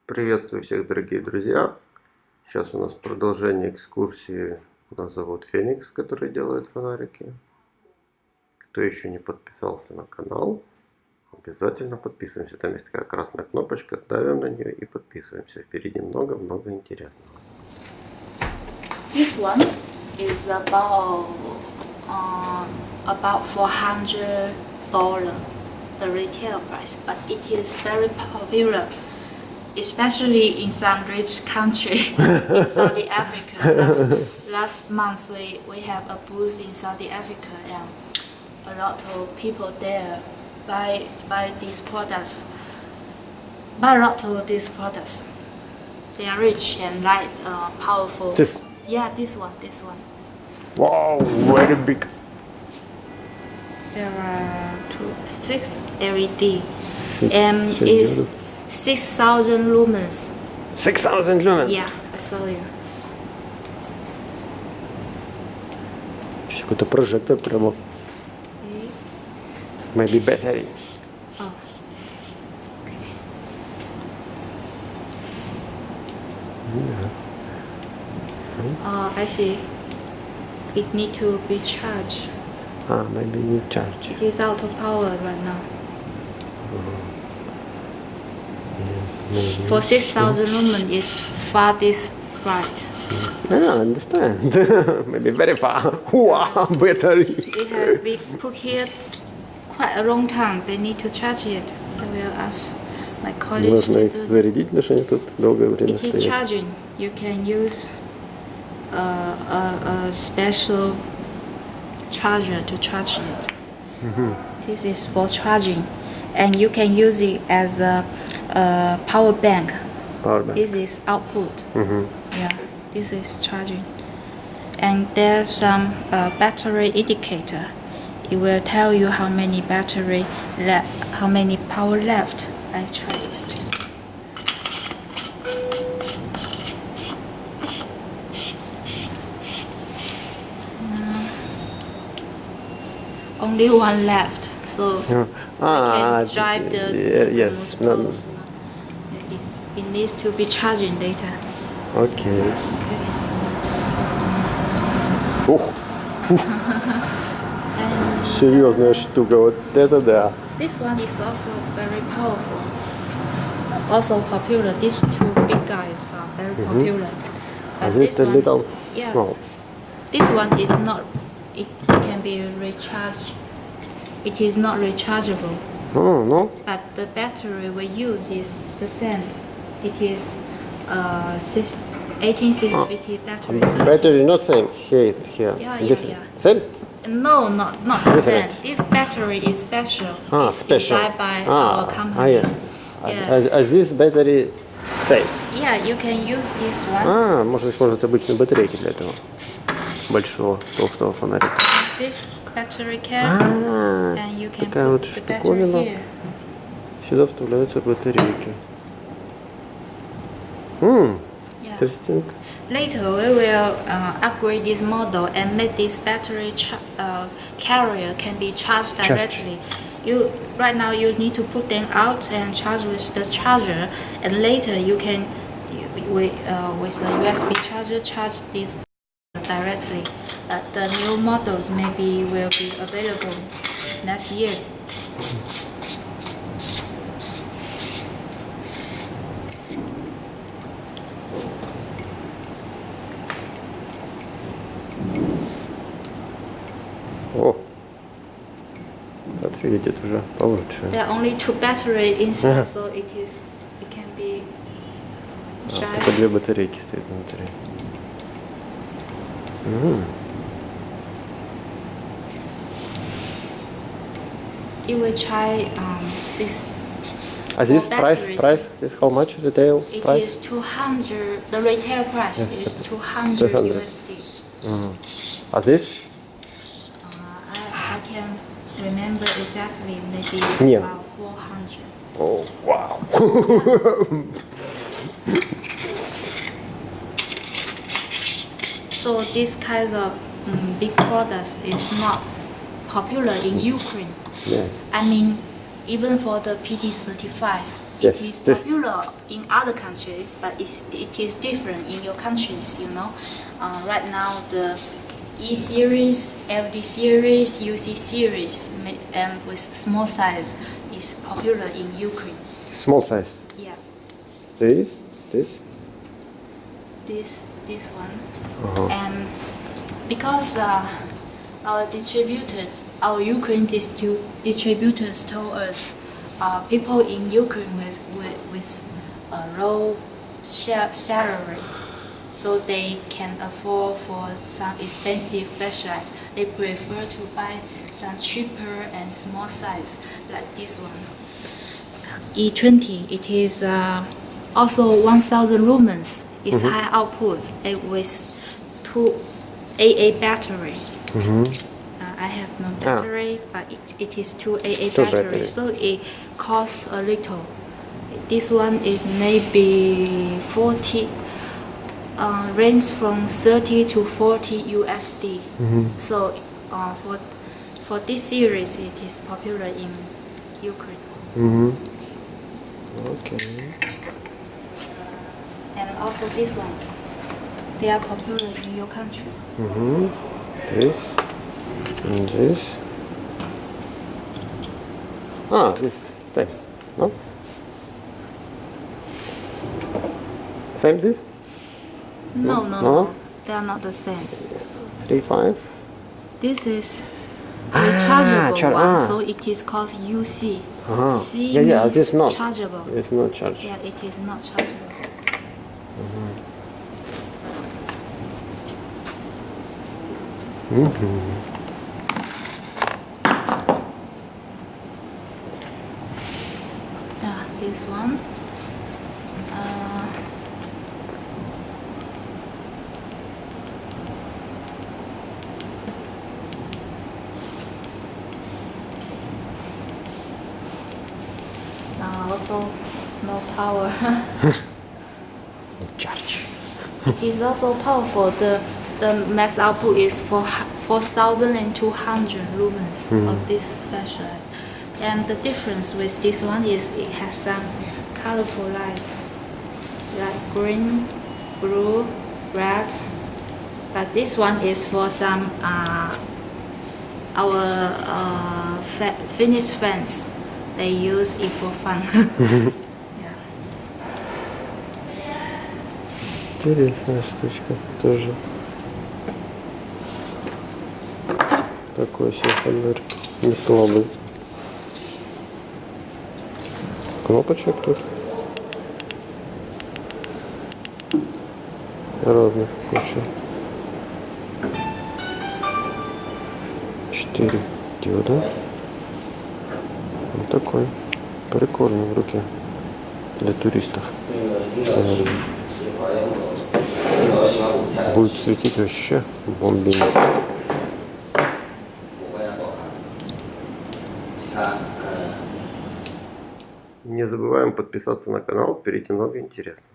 Приветствую всех, дорогие друзья! Сейчас у нас продолжение экскурсии на завод Фенix, который делает фонарики. Кто еще не подписался на канал, обязательно подписываемся. Там есть такая красная кнопочка, давим на нее и подписываемся. Впереди много-много интересного. This one is about $400, the retail price, but it is very popular, especially in some rich country in Saudi Africa. Last month we have a booth in Saudi Africa, and a lot of people there buy these products. Buy a lot of these products. They are rich and light, powerful. Yeah, this one. Wow, very big. There are 6 LED, and it's 6,000 lumens. 6,000 lumens? Yeah, I saw you. Какой-то прожектор прямо. Okay. Maybe battery. Oh. Okay. Oh, I see. It need to be charged. Maybe need charge. It is out of power right now. For 6,000 lumen is far this bright. I understand. Maybe very far. Wow, battery. It has been put here quite a long time. They need to charge it. I will ask my colleagues Нужно to их do that. зарядить, потому что они тут долгое время It is стоят. charging. You can use a special charger to charge it. This is for charging, and you can use it as a power bank. Power bank. This is output. Yeah, this is charging, and there's some battery indicator. It will tell you how many battery how many power left. I tried it. Only one left, so I can drive the yes. most it needs to be charging later. Окей. Ух! Серьезная штука, вот это да. This one is also very powerful, also popular. These two big guys are very popular. But This this one, little yeah, small. this one is not. It can be recharged. It is not rechargeable. Oh, no? But the battery we use is the same. It is 18650 battery. So it Battery is- not same. Here. Yeah. Different. Same? No, not the Different. same. This battery is special. It's Special. designed by our company. Yes. Yeah. This battery same. Yeah, you can use this one. Можно использовать обычные батарейки для этого большого толстого фонарика. See, battery cap, and you can такая put вот the battery штуковина. here. Сюда вставляются батарейки. Yeah. Interesting. Later, we will upgrade this model and make this battery carrier can be charged directly. Right now you need to put them out and charge with the charger, and later you can with a USB charger charge this directly. The new models maybe will be available next year. О, светит уже получше. There are only 2 batteries inside, so it can be Только charged. 2 батарейки стоят внутри. You will try 6. This For price batteries. is how much retail It price? is 200. The retail price is 200 200. USD. This? I can remember exactly, maybe Yeah. about 400. Oh, wow. So this kind of big products is not popular in Ukraine. Yes. I mean, even for the PD35, Yes, It is this- popular in other countries, but it is different in your countries, you know. Right now, the E series, LD series, UC series, with small size is popular in Ukraine. Small size. Yeah, This. this one. Uh-huh. And because our Ukraine distributors told us people in Ukraine with a low salary, so they can afford for some expensive flashlight. They prefer to buy some cheaper and small size like this one. E20, it is also 1000 lumens. It's high output with 2 AA battery. I have no batteries, but it is 2 AA batteries, so it costs a little. This one is maybe 40, range from 30 to 40 USD. So for this series, it is popular in Ukraine. Okay. And also this one, they are popular in your country. This. And this. This same. No? Same this? No, they are not the same. 3.5. This is rechargeable one, Ah. so it is called UC. C Yeah, means this not. chargeable. It's not charged. Yeah, it is not chargeable. This one. Also, no power. Charge. It is also powerful. The max output is 4,200 lumens of this flashlight. And the difference with this one is it has some colorful light, like green, blue, red. But this one is for some our Finnish friends. They use it for fun. Yeah. Интересная штучка тоже. Такой себе фонарик. Не слабый. Кнопочек тут. Разных куча. 4 диода. Вот такой. Прикольный в руке. Для туристов. Будет светить вообще бомбина. Не забываем подписаться на канал, впереди много интересного.